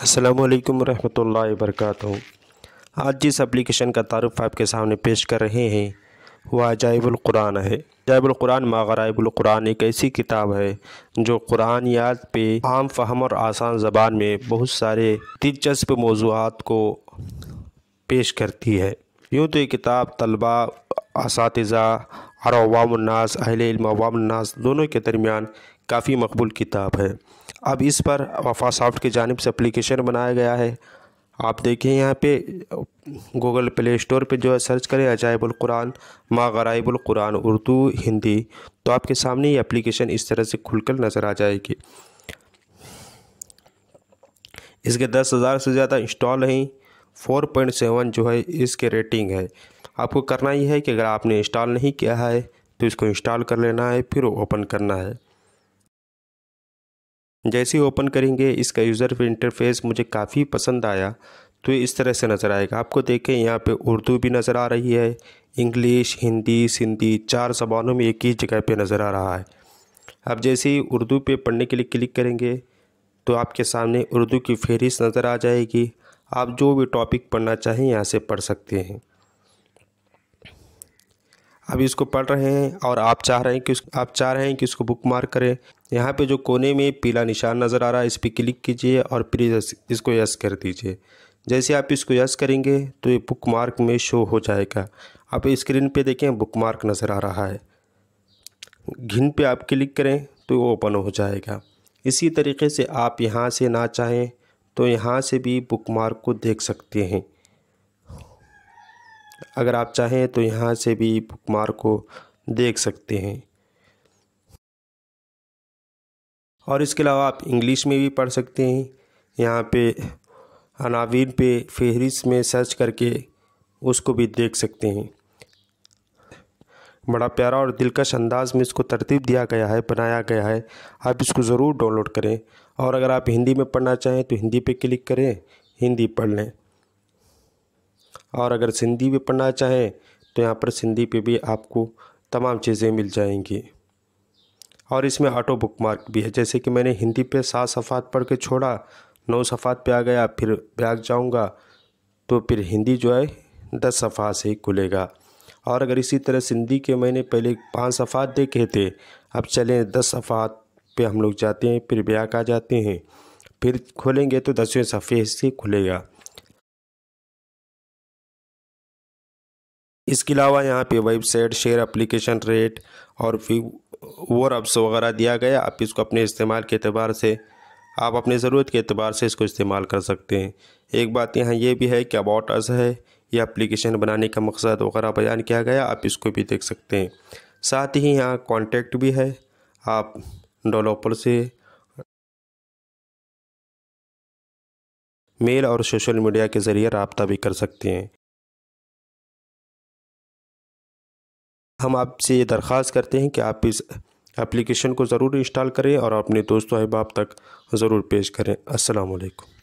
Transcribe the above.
السلام علیکم ورحمۃ اللہ وبرکاتہ۔ آج جس اپلیکیشن کا تعارف آپ کے سامنے پیش کر رہے ہیں وہ عجائب القرآن ہے۔ عجائب القرآن ما غرائب القرآن ایک ایسی کتاب ہے جو قرآنیات پہ عام فہم اور آسان زبان میں بہت سارے دلچسپ موضوعات کو پیش کرتی ہے۔ یوں تو یہ کتاب طلباء، اساتذہ اور عوام الناس، اہل علم عوام الناس دونوں کے درمیان کافی مقبول کتاب ہے۔ اب اس پر وفا سافٹ کی جانب سے اپلیکیشن بنایا گیا ہے۔ آپ دیکھیں یہاں پہ گوگل پلے اسٹور پہ جو ہے سرچ کریں عجائب القرآن ما غرائب القرآن اردو ہندی، تو آپ کے سامنے یہ اپلیکیشن اس طرح سے کھل کر نظر آ جائے گی۔ اس کے 10,000 سے زیادہ انسٹال ہیں، 4.7 جو ہے اس کے ریٹنگ ہے۔ آپ کو کرنا یہ ہے کہ اگر آپ نے انسٹال نہیں کیا ہے تو اس کو انسٹال کر لینا ہے، پھر اوپن کرنا ہے۔ جیسے ہی اوپن کریں گے اس کا یوزر انٹرفیس مجھے کافی پسند آیا، تو اس طرح سے نظر آئے گا۔ آپ کو دیکھیں یہاں پہ اردو بھی نظر آ رہی ہے، انگلش، ہندی، سندھی 4 زبانوں میں ایک ہی جگہ پہ نظر آ رہا ہے۔ اب جیسے ہی اردو پہ پڑھنے کے لیے کلک کریں گے تو آپ کے سامنے اردو کی فہرست نظر آ جائے گی۔ آپ جو بھی ٹاپک پڑھنا چاہیں یہاں سے پڑھ سکتے ہیں۔ اب اس کو پڑھ رہے ہیں اور آپ چاہ رہے ہیں کہ اس کو بک مارک کریں۔ یہاں پہ جو کونے میں پیلا نشان نظر آ رہا ہے اس پہ کلک کیجئے اور پھر اس کو یس کر دیجئے۔ جیسے آپ اس کو یس کریں گے تو یہ بک مارک میں شو ہو جائے گا۔ آپ اسکرین پہ دیکھیں بک مارک نظر آ رہا ہے۔ گھن پہ آپ کلک کریں تو وہ اوپن ہو جائے گا۔ اسی طریقے سے آپ یہاں سے نہ چاہیں تو یہاں سے بھی بک مارک کو دیکھ سکتے ہیں۔ اگر آپ چاہیں تو یہاں سے بھی بک مارک کو دیکھ سکتے ہیں، اور اس کے علاوہ آپ انگلش میں بھی پڑھ سکتے ہیں۔ یہاں پہ عناوین پہ فہرست میں سرچ کر کے اس کو بھی دیکھ سکتے ہیں۔ بڑا پیارا اور دلکش انداز میں اس کو ترتیب دیا گیا ہے، بنایا گیا ہے۔ آپ اس کو ضرور ڈاؤن لوڈ کریں، اور اگر آپ ہندی میں پڑھنا چاہیں تو ہندی پہ کلک کریں، ہندی پڑھ لیں، اور اگر سندھی بھی پڑھنا چاہیں تو یہاں پر سندھی پہ بھی آپ کو تمام چیزیں مل جائیں گی۔ اور اس میں آٹو بک مارک بھی ہے، جیسے کہ میں نے ہندی پہ 7 صفحات پڑھ کے چھوڑا، 9 صفحات پہ آ گیا، پھر بیک جاؤں گا تو پھر ہندی جو ہے 10 صفحات سے ہی کھلے گا۔ اور اگر اسی طرح سندھی کے میں نے پہلے 5 صفحات دیکھے تھے، اب چلیں 10 صفحات پہ ہم لوگ جاتے ہیں، پھر بیک آ جاتے ہیں، پھر کھولیں گے تو 10ویں صفحے سے کھلے گا۔ اس کے علاوہ یہاں پہ website, share, application rate اور اور ایپس وغیرہ دیا گیا۔ آپ اس کو اپنے استعمال کے اعتبار سے، آپ اپنے ضرورت کے اعتبار سے اس کو استعمال کر سکتے ہیں۔ ایک بات یہاں یہ بھی ہے کہ اباؤٹ اس ہے، یہ اپلیکیشن بنانے کا مقصد وغیرہ بیان کیا گیا، آپ اس کو بھی دیکھ سکتے ہیں۔ ساتھ ہی یہاں کانٹیکٹ بھی ہے، آپ ڈیولپر سے میل اور سوشل میڈیا کے ذریعے رابطہ بھی کر سکتے ہیں۔ ہم آپ سے یہ درخواست کرتے ہیں کہ آپ اس اپلیکیشن کو ضرور انسٹال کریں اور اپنے دوست و احباب تک ضرور پیش کریں۔ السلام علیکم۔